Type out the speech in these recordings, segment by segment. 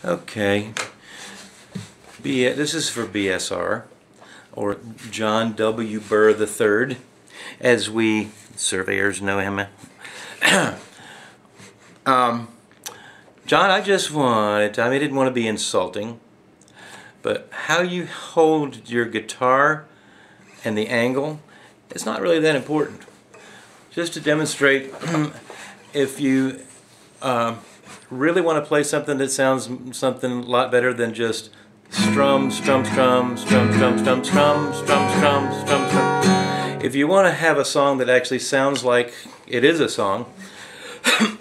Okay, this is for BSR, or John W. Burr III, as we surveyors know him. John, I didn't want to be insulting, but how you hold your guitar and the angle, it's not really that important. Just to demonstrate, if you really want to play something that sounds something a lot better than just strum, strum, strum, strum, strum, strum, strum, strum, strum, strum, strum. If you want to have a song that actually sounds like it is a song,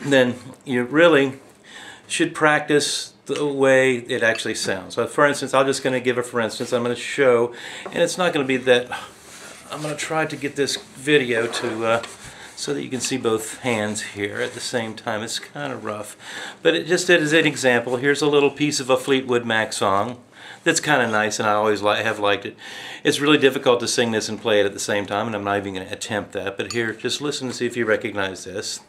then you really should practice the way it actually sounds. So for instance, I'm just going to give a for instance. I'm going to show, and it's not going to be that, I'm going to try to get this video to so that you can see both hands here at the same time. It's kind of rough, but it just as an example, here's a little piece of a Fleetwood Mac song that's kind of nice, and I always have liked it. It's really difficult to sing this and play it at the same time, and I'm not even going to attempt that, but here, just listen to see if you recognize this.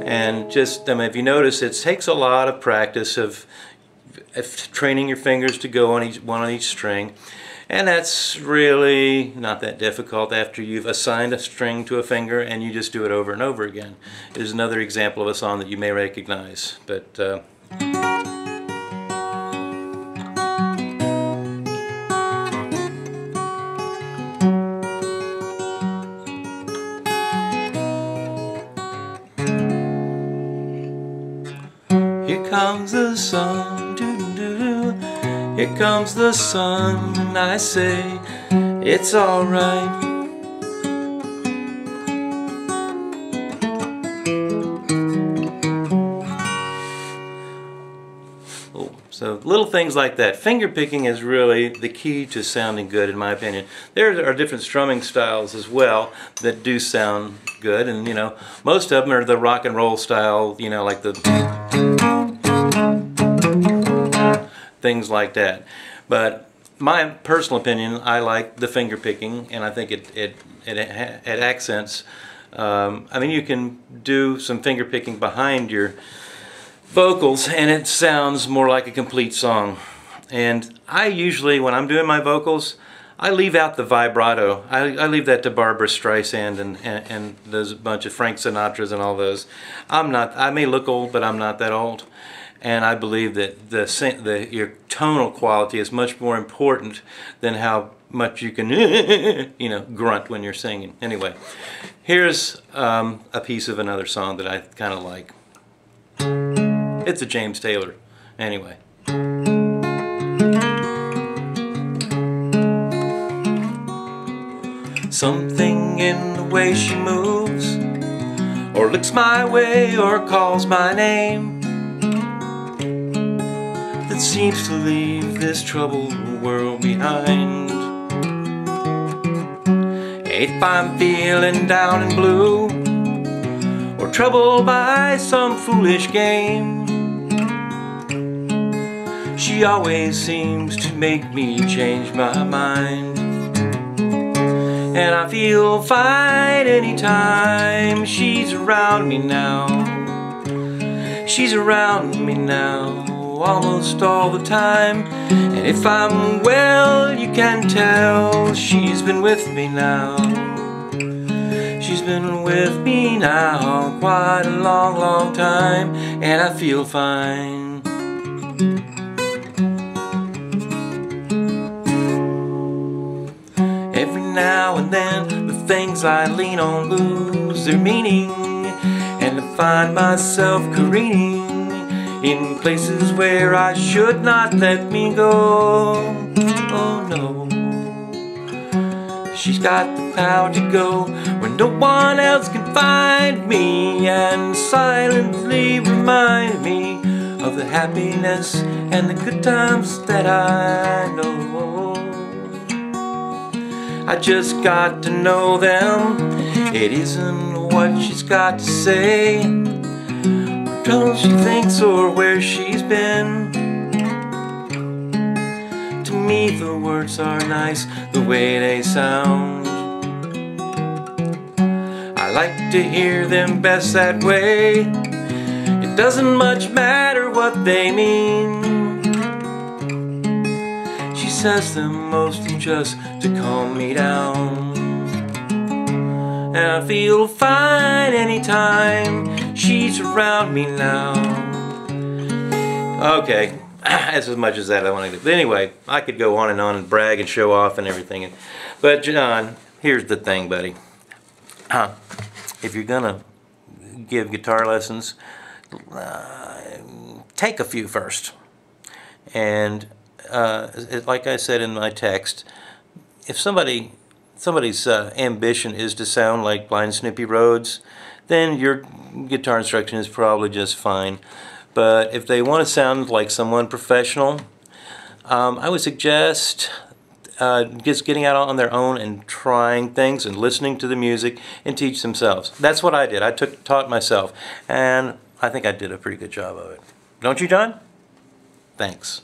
And just, if you notice, it takes a lot of practice of training your fingers to go on one on each string, and that's really not that difficult after you've assigned a string to a finger and you just do it over and over again. It is another example of a song that you may recognize, but here comes the sun, doo-doo-doo. Here comes the sun, and I say, it's alright. Oh, so little things like that. Finger picking is really the key to sounding good, in my opinion. There are different strumming styles as well that do sound good, and you know, most of them are the rock and roll style, you know, like the things like that. But my personal opinion, I like the finger picking, and I think it accents. I mean, you can do some finger picking behind your vocals and it sounds more like a complete song. And I usually, when I'm doing my vocals, I leave out the vibrato. I leave that to Barbara Streisand and there's a bunch of Frank Sinatras and all those. I may look old, but I'm not that old. And I believe that your tonal quality is much more important than how much you can you know, grunt when you're singing. Anyway, here's a piece of another song that I kind of like. It's a James Taylor. Anyway. Something in the way she moves, or looks my way, or calls my name, that seems to leave this troubled world behind. If I'm feeling down and blue, or troubled by some foolish game, she always seems to make me change my mind. And I feel fine anytime she's around me now. She's around me now almost all the time. And if I'm well, you can tell she's been with me now. She's been with me now quite a long, long time, and I feel fine. Every now and then the things I lean on lose their meaning, and I find myself careening in places where I should not let me go. Oh no. She's got the power to go where no one else can find me, and silently remind me of the happiness and the good times that I know. I just got to know them. It isn't what she's got to say, or trouble she thinks, or where she's been. To me the words are nice the way they sound. I like to hear them best that way. It doesn't much matter what they mean. She says them mostly just to calm me down, and I feel fine anytime she's around me now. Okay, that's as much as that I want to do. But anyway, I could go on and brag and show off and everything. But John, here's the thing, buddy. If you're gonna give guitar lessons, take a few first. And like I said in my text, if somebody's ambition is to sound like Blind Snoopy Rhodes, then your guitar instruction is probably just fine. But if they want to sound like someone professional, I would suggest just getting out on their own and trying things and listening to the music and teach themselves. That's what I did. I taught myself, and I think I did a pretty good job of it. Don't you, John? Thanks.